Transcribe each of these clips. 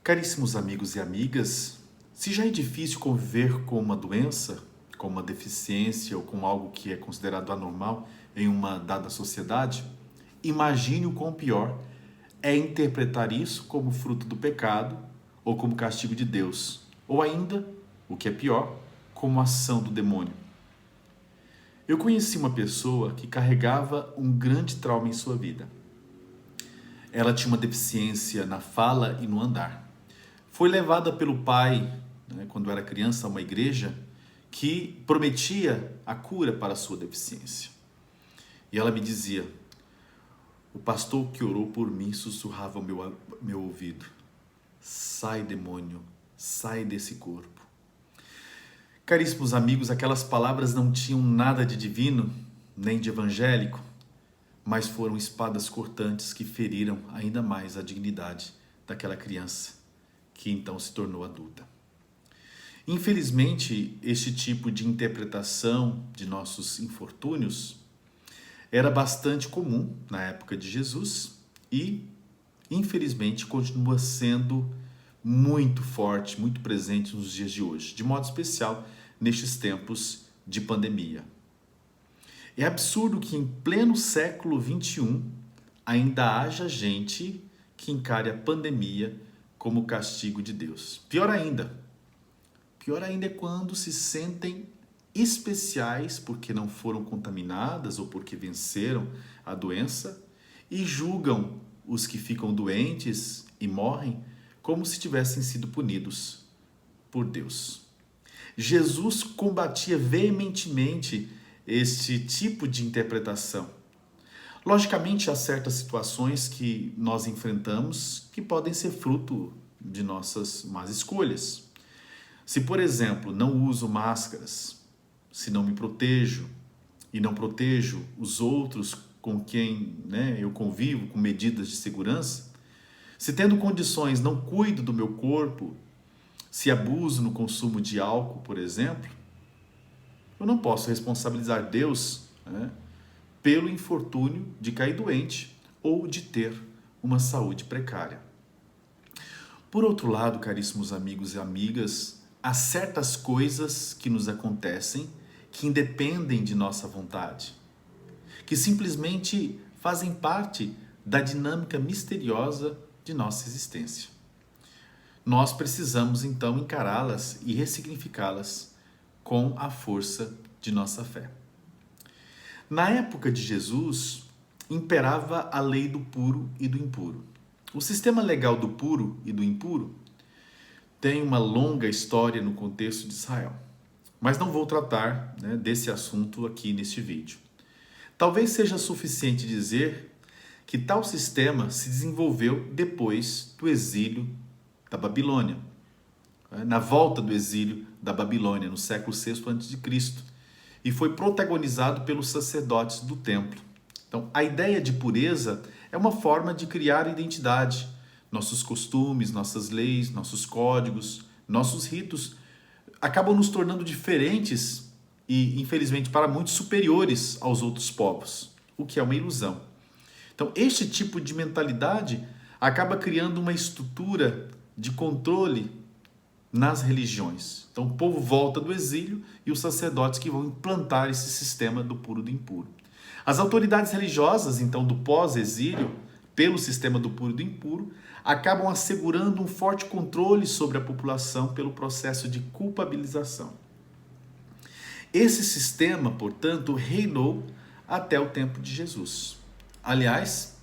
Caríssimos amigos e amigas, se já é difícil conviver com uma doença, com uma deficiência ou com algo que é considerado anormal em uma dada sociedade, imagine o quão pior é interpretar isso como fruto do pecado ou como castigo de Deus, ou ainda, o que é pior, como ação do demônio. Eu conheci uma pessoa que carregava um grande trauma em sua vida. Ela tinha uma deficiência na fala e no andar. Foi levada pelo pai, quando era criança, a uma igreja que prometia a cura para a sua deficiência. E ela me dizia: o pastor que orou por mim sussurrava ao meu ouvido: sai, demônio, sai desse corpo. Caríssimos amigos, aquelas palavras não tinham nada de divino, nem de evangélico, mas foram espadas cortantes que feriram ainda mais a dignidade daquela criança, que então se tornou adulta. Infelizmente, este tipo de interpretação de nossos infortúnios era bastante comum na época de Jesus e, infelizmente, continua sendo muito forte, muito presente nos dias de hoje, de modo especial nestes tempos de pandemia. É absurdo que em pleno século XXI ainda haja gente que encare a pandemia como castigo de Deus. Pior ainda é quando se sentem especiais porque não foram contaminadas ou porque venceram a doença e julgam os que ficam doentes e morrem como se tivessem sido punidos por Deus. Jesus combatia veementemente este tipo de interpretação. Logicamente, há certas situações que nós enfrentamos que podem ser fruto de nossas más escolhas. Se, por exemplo, não uso máscaras, se não me protejo e não protejo os outros com quem eu convivo com medidas de segurança, se tendo condições não cuido do meu corpo, se abuso no consumo de álcool, por exemplo, eu não posso responsabilizar Deus pelo infortúnio de cair doente ou de ter uma saúde precária. Por outro lado, caríssimos amigos e amigas, há certas coisas que nos acontecem que independem de nossa vontade, que simplesmente fazem parte da dinâmica misteriosa de nossa existência. Nós precisamos então encará-las e ressignificá-las com a força de nossa fé. Na época de Jesus, imperava a lei do puro e do impuro. O sistema legal do puro e do impuro tem uma longa história no contexto de Israel, mas não vou tratar desse assunto aqui neste vídeo. Talvez seja suficiente dizer que tal sistema se desenvolveu depois do exílio da Babilônia, na volta do exílio da Babilônia, no século VI a.C., e foi protagonizado pelos sacerdotes do templo. Então, a ideia de pureza é uma forma de criar identidade. Nossos costumes, nossas leis, nossos códigos, nossos ritos acabam nos tornando diferentes e, infelizmente, para muitos superiores aos outros povos, o que é uma ilusão. Então, este tipo de mentalidade acaba criando uma estrutura de controle nas religiões. Então, o povo volta do exílio e os sacerdotes que vão implantar esse sistema do puro e do impuro. As autoridades religiosas, então, do pós-exílio, pelo sistema do puro e do impuro, acabam assegurando um forte controle sobre a população pelo processo de culpabilização. Esse sistema, portanto, reinou até o tempo de Jesus. Aliás,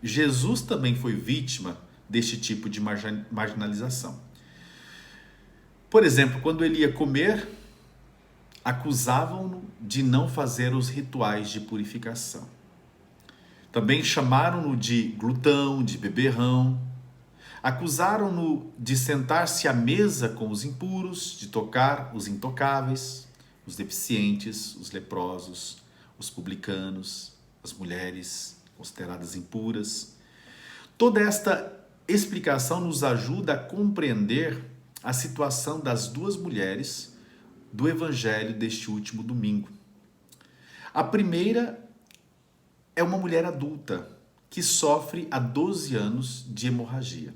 Jesus também foi vítima deste tipo de marginalização. Por exemplo, quando ele ia comer, acusavam-no de não fazer os rituais de purificação. Também chamaram-no de glutão, de beberrão. Acusaram-no de sentar-se à mesa com os impuros, de tocar os intocáveis, os deficientes, os leprosos, os publicanos, as mulheres consideradas impuras. Toda esta explicação nos ajuda a compreender a situação das duas mulheres do evangelho deste último domingo. A primeira é uma mulher adulta que sofre há 12 anos de hemorragia.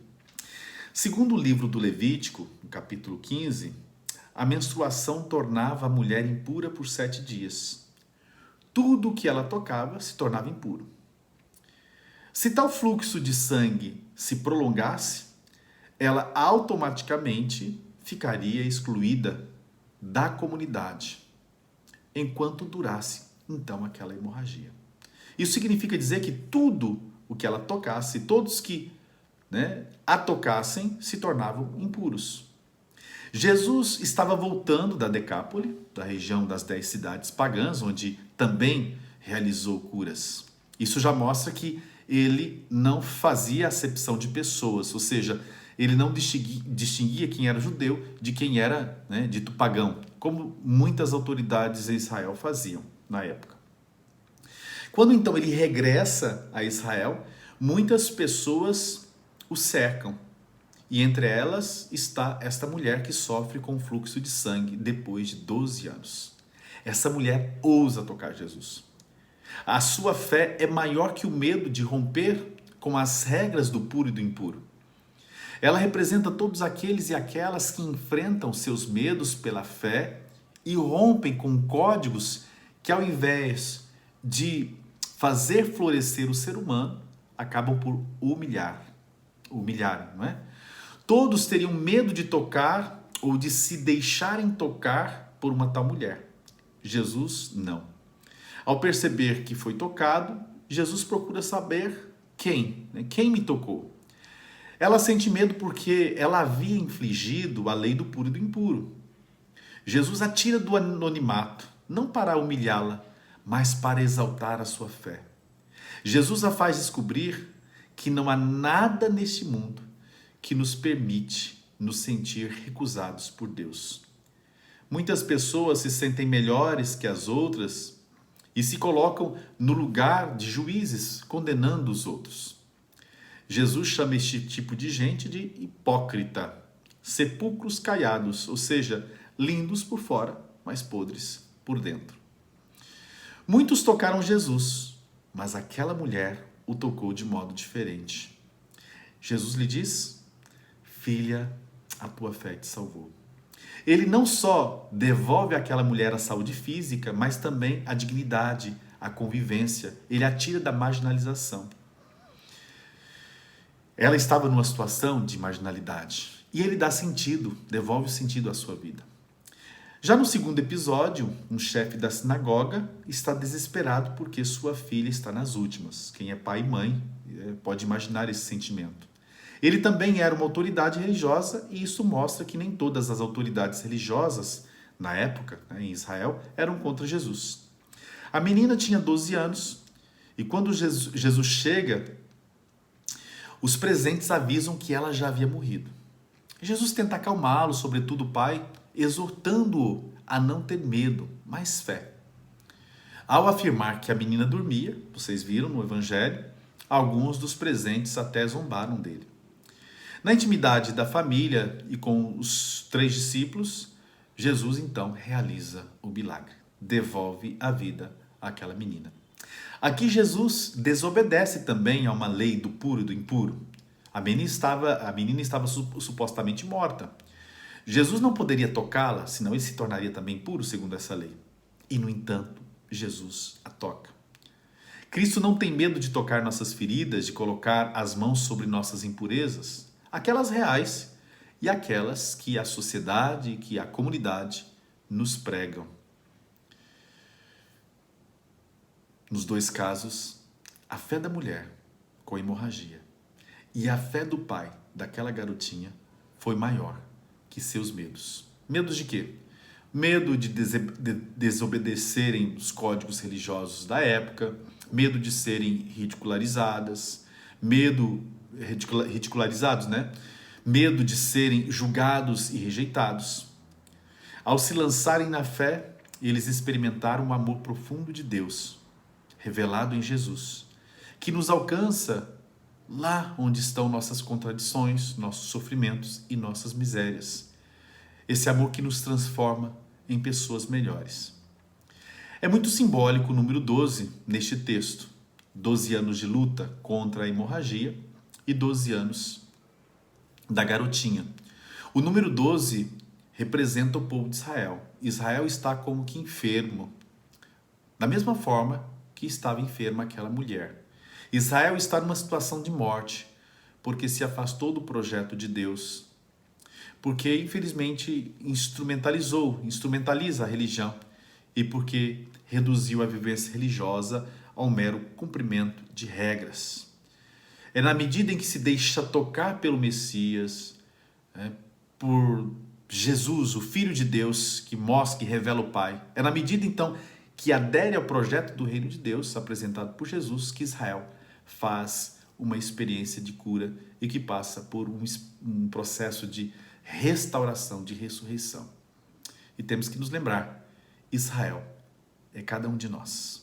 Segundo o livro do Levítico, no capítulo 15, a menstruação tornava a mulher impura por 7 dias. Tudo o que ela tocava se tornava impuro. Se tal fluxo de sangue se prolongasse, ela automaticamente ficaria excluída da comunidade, enquanto durasse, então, aquela hemorragia. Isso significa dizer que tudo o que ela tocasse, todos que a tocassem, se tornavam impuros. Jesus estava voltando da Decápole, da região das 10 cidades pagãs, onde também realizou curas. Isso já mostra que ele não fazia acepção de pessoas, ou seja, ele não distinguia quem era judeu de quem era dito pagão, como muitas autoridades em Israel faziam na época. Quando então ele regressa a Israel, muitas pessoas o cercam. E entre elas está esta mulher que sofre com fluxo de sangue depois de 12 anos. Essa mulher ousa tocar Jesus. A sua fé é maior que o medo de romper com as regras do puro e do impuro. Ela representa todos aqueles e aquelas que enfrentam seus medos pela fé e rompem com códigos que, ao invés de fazer florescer o ser humano, acabam por humilhar, não é? Todos teriam medo de tocar ou de se deixarem tocar por uma tal mulher. Jesus não. Ao perceber que foi tocado, Jesus procura saber quem me tocou. Ela sente medo porque ela havia infligido a lei do puro e do impuro. Jesus a tira do anonimato, não para humilhá-la, mas para exaltar a sua fé. Jesus a faz descobrir que não há nada neste mundo que nos permite nos sentir recusados por Deus. Muitas pessoas se sentem melhores que as outras e se colocam no lugar de juízes, condenando os outros. Jesus chama este tipo de gente de hipócrita, sepulcros caiados, ou seja, lindos por fora, mas podres por dentro. Muitos tocaram Jesus, mas aquela mulher o tocou de modo diferente. Jesus lhe diz: filha, a tua fé te salvou. Ele não só devolve àquela mulher a saúde física, mas também a dignidade, a convivência. Ele a tira da marginalização. Ela estava numa situação de marginalidade. E ele dá sentido, devolve o sentido à sua vida. Já no segundo episódio, um chefe da sinagoga está desesperado porque sua filha está nas últimas. Quem é pai e mãe pode imaginar esse sentimento. Ele também era uma autoridade religiosa e isso mostra que nem todas as autoridades religiosas, na época, em Israel, eram contra Jesus. A menina tinha 12 anos e quando Jesus chega, os presentes avisam que ela já havia morrido. Jesus tenta acalmá-lo, sobretudo o pai, exortando-o a não ter medo, mas fé. Ao afirmar que a menina dormia, vocês viram no Evangelho, alguns dos presentes até zombaram dele. Na intimidade da família e com os 3 discípulos, Jesus então realiza o milagre, devolve a vida àquela menina. Aqui Jesus desobedece também a uma lei do puro e do impuro. A menina estava supostamente morta. Jesus não poderia tocá-la, senão ele se tornaria também impuro segundo essa lei. E, no entanto, Jesus a toca. Cristo não tem medo de tocar nossas feridas, de colocar as mãos sobre nossas impurezas, aquelas reais e aquelas que a sociedade, que a comunidade nos pregam. Nos 2 casos, a fé da mulher com hemorragia e a fé do pai daquela garotinha foi maior que seus medos. Medos de quê? Medo de desobedecerem os códigos religiosos da época, medo de serem ridicularizados, medo de serem julgados e rejeitados. Ao se lançarem na fé, eles experimentaram o amor profundo de Deus, revelado em Jesus, que nos alcança lá onde estão nossas contradições, nossos sofrimentos e nossas misérias. Esse amor que nos transforma em pessoas melhores. É muito simbólico o número 12 neste texto. 12 anos de luta contra a hemorragia e 12 anos da garotinha. O número 12 representa o povo de Israel. Israel está como que enfermo, da mesma forma que estava enferma aquela mulher. Israel está numa situação de morte, porque se afastou do projeto de Deus, porque infelizmente instrumentaliza a religião e porque reduziu a vivência religiosa ao mero cumprimento de regras. É na medida em que se deixa tocar pelo Messias, por Jesus, o Filho de Deus, que mostra, que revela o Pai. É na medida, então, que adere ao projeto do reino de Deus, apresentado por Jesus, que Israel faz uma experiência de cura e que passa por um processo de restauração, de ressurreição. E temos que nos lembrar, Israel é cada um de nós.